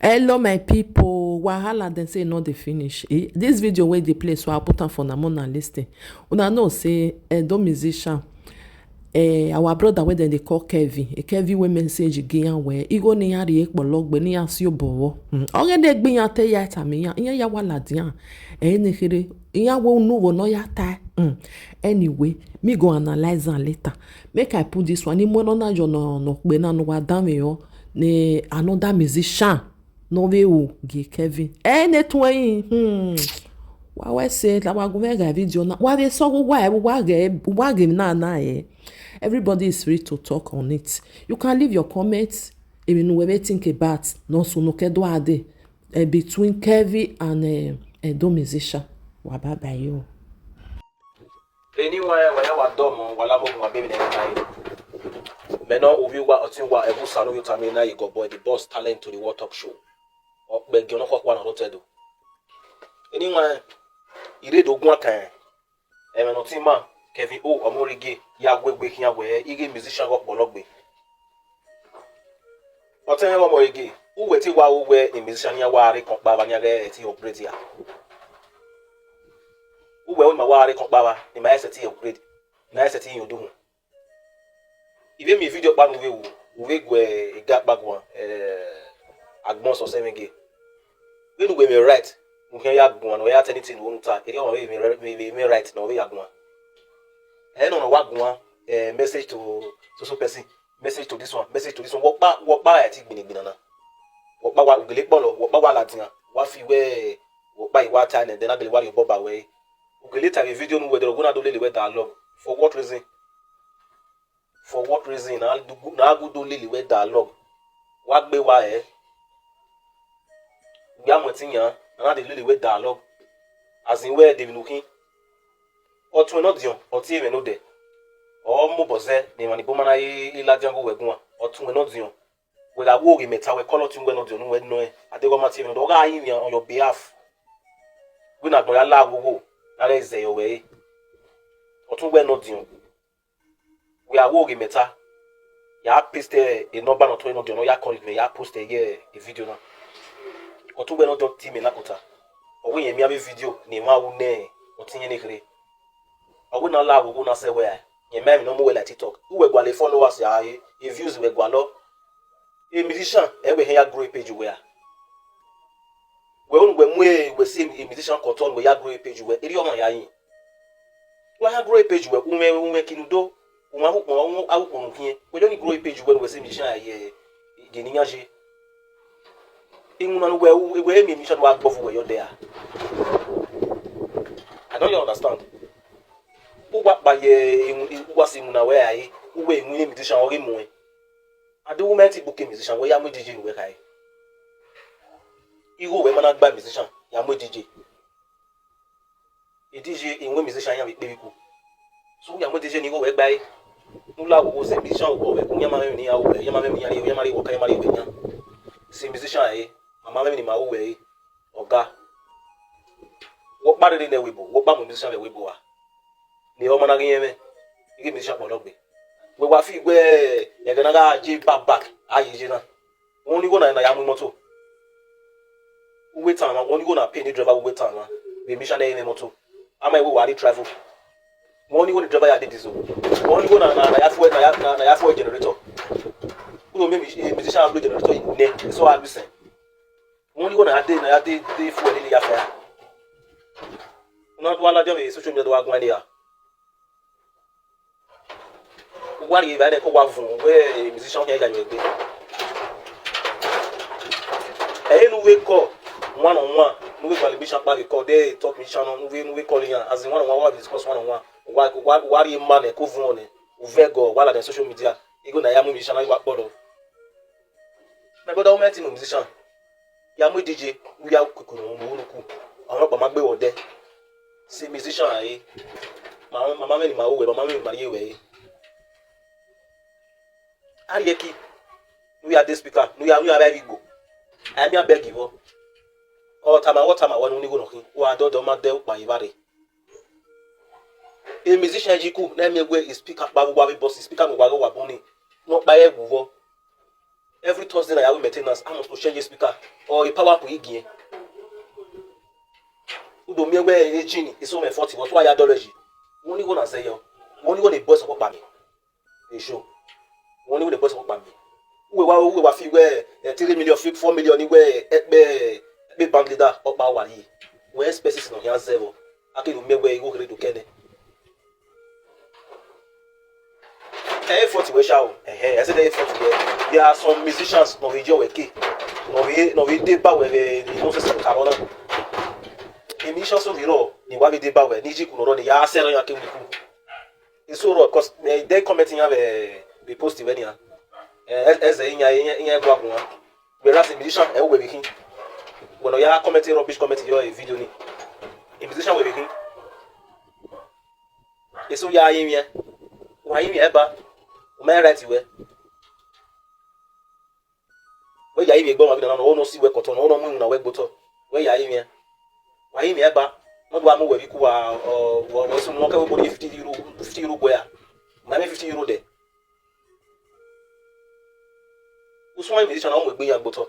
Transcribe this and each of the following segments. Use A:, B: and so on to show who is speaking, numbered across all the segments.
A: Hello my people, wahala dem say e no dey finish. This video wey dey play, so I put am for una una lis ten. Una know say Edo musician, our brother wey dem dey call Kevin wey message gi yan well, igo ni yan ri epologbe ni yan si obowo. Oge dey gbe yan te ya ta mi yan, yan ya wala dian. Ni kire, yan wo nu wo no ya ta. Anyway, me go analyze am later. Make I put this one. Ni mo na jo no pe na no wa dan me yo. Ni another musician no be o gi Kevin ne twen wa we say la wa go mega video na wa dey so wa ge na everybody is free to talk on it. You can leave your comments even know we think about no so no kedo ade between Kevin and Edo musician. Wa bye you.
B: Anyway, when I was dumb, while I'm on baby next Meno Ubiwa Otinwa Ebu Salo Yutamina, you go boy the boss talent to the War Talk Show. Or beg you know what one or do. Anyway, he did Ogwaka. Emenotima, Kevin O. Omorigi, Yagwe Waking away, Igi musician of Bologbe. But tell you Omorigi, who waited while we were in musician Yawari Compabanya at Opretia. Who were my Wari Compaba in my ST upgrade. Nice at you do. Even me video ban we got back one Agmos or 7G. We do me right. We can yag one or anything one time. It don't me right no we yag one. I don't know what one message to so person. Message to this one. Message to this one. Walk back I think binana. Walk back what gele bolo. Walk back what latina. What fi we walk back what time and then I gele what you bob away. We later a video no whether gonna do lily dialogue. For what reason? For what reason? Now go do lily with dialogue. What be why? We are meeting ya, and the lily with dialogue. As in where they be looking. Or to not dion, or tea no de. Or moboze, the money bomana ila jango wegua, or to not dion. With a wog metal, we call it to no dion, when no, I don't want to go on your behalf. We not going to allow go. That is the way. Or to wear not dion. We are working meta. Ya paste a number of 20 no ya call me ya post a video na. Or to we not team in Nakota. Or we have video ni ma une or tin any kre. Or we not allow we not say where. Ye me no more like TikTok. Who we go followers ya views we go lo. A musician e we here grow page where. We see a musician control we ya grow page where. Eri o ma ya yin. We ya grow page where ume kinudo. We don't grow a page when we say mission here. The Ninyaji. England where me mission work both where you're there. I don't you understand. Who work by who was in where I who were in musician or him. I do meant to book a musician where I'm DJ where I. You go where man buy musician, I'm with DJ. A DJ in one musician with baby cool. So I'm with DJ you go where by. Nula wo se musician wo we kunya mama ni ya wo ya mama ni ya mari wo kai mari we nya se musician mama ni ma wo we oga wo pa de na webo wo pa mo musician we webo a ni o mana gye me igi musician po logbe we wa fi gbe ye gana ga ji back ayi ji na won ni go na ya mu moto we tan na won ni go na pay ni driver we tan na we musician na ye moto ama we wa travel. One you want to drive ya diesel. One you go na fuel generator. Who maybe musician have generator in there. So I listen. One you go na fuel in the affair. Not one of them is social media work money. One if I dey go one where musician here can you be. We call one on one. We call musician back call they talk musician we call here as in one on one discuss one on one. What you man a cover Uvego while on social media, you go na yamu musician I work board. My brother met him musician. Yamu DJ, we are kukuru muruku. I'm not my baby there. See musician mama ni mawe, mama ni Marie way. Arieki, we are this speaker, we are very go. I am beg you. All time I want only go knocking. Who don't matter by Ivari. A musician jiku na me we speaker babu babu boss speaker mo bago waboni no pa e guvo every Thursday na yawe maintenance I must to change speaker or a power to igien udo mi egbe engine is so 40 what why $40 wọ́n ní go na say yo wọ́n ní go dey boss up pa mi dey show wọ́n ní go dey boss up pa mi we wa fi we 3 million 4 million ni we be bank leader opa wa yi we expenses no yan zero akelu mewe go credo kene 40 we sha o I said 40 there are some musicians no we jo we ke no we dey ba we no se karona emission so viro ni wa be dey ba we ni ji kuno ro ni ya sero yan ke ku iso ro cause they commenting have be post when ya eze inya gwa gwa we ras musician e we be kin when ya commenting rubbish comment your video ni a musician we be kin iso ya yin ya wa yin ya ba o me right we ya yin egbo ma bi na no si we koto no mu na we gboto we ya yin ya wa yin ya ba no do am we bi ku wa o so mo ka we body €50 go ya na me €50 de uso wa musician o mo gbe ya gboto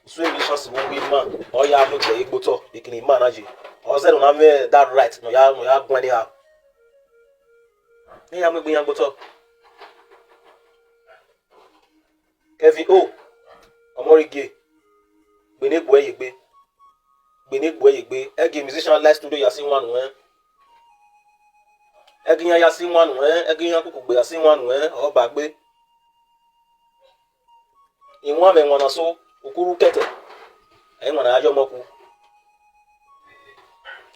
B: uso musician si won we man o ya mo je gboto ikini man na je o se no na me that right no ya gwan ni ha ni ya mo gbe ya gboto Kevin O Omorige Gbenegbo Yegbe ege musician live studio yasin wanu ege yan yasin wanu ege yan kukugbe yasin wanu o ba gbe inwa me wona so okuru kete ayi wona ajo moku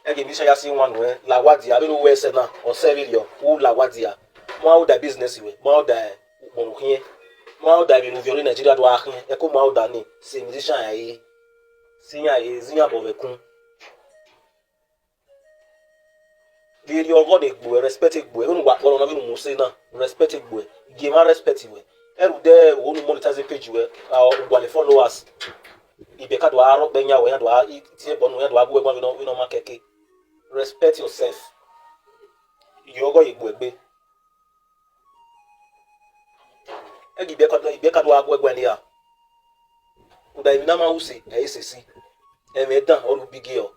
B: ege musician yasin wanu lawadi abi no we se na o serio u lawadi a mo how da business we mo how da onukin mo da bi movie Nigeria do akin e ko mo da ni se musician ayi zinya bo bekun bi your de gbo respect gbo e wa polo na bi mo se na respect gbo give man respect we eru de wo nu monetize page we gbo le followers ibe ka do aro pe nya we ya do ti e bonu ya do agbo we no ma keke respect yourself you go igbo egbe ibe ka do agbo ni ya uda ibi na ma usi sesi emedan oru bigio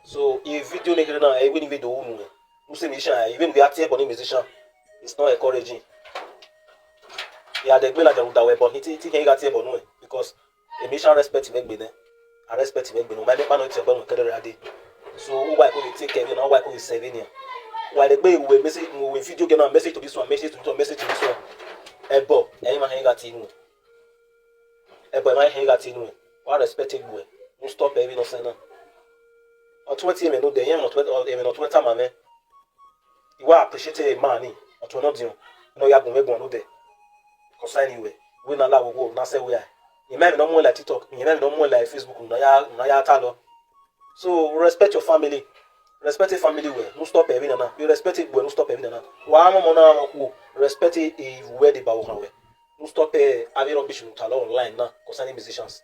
B: so if video nigga na even video unu musi musician even we active boni musician it's not encouraging ya de gbe la jaru da we but ti ken ga tie bonu because a musician respect we gbe ne I respect we gbe no ma de pa no ti ogbon kedere ade so why ko take care na why ko save ni why de gbe we message we video get na message to this one message to this one ebo eyin ma hen ga ti nu ebo ma hen ga ti nu wa respect gbo no stop every no say na o 20 me no de yen no 20 ma me iwa appreciate a man ni o to no dio no ya gun me gun no de cause anyway we na la wo na say we you may no more like TikTok you may no more like Facebook na ya ta lo so respect your family respect your family we no stop every na you respect it we no stop every na wa mo na wo respect it where the ba wo kan we no stop having rubbish online now concerning musicians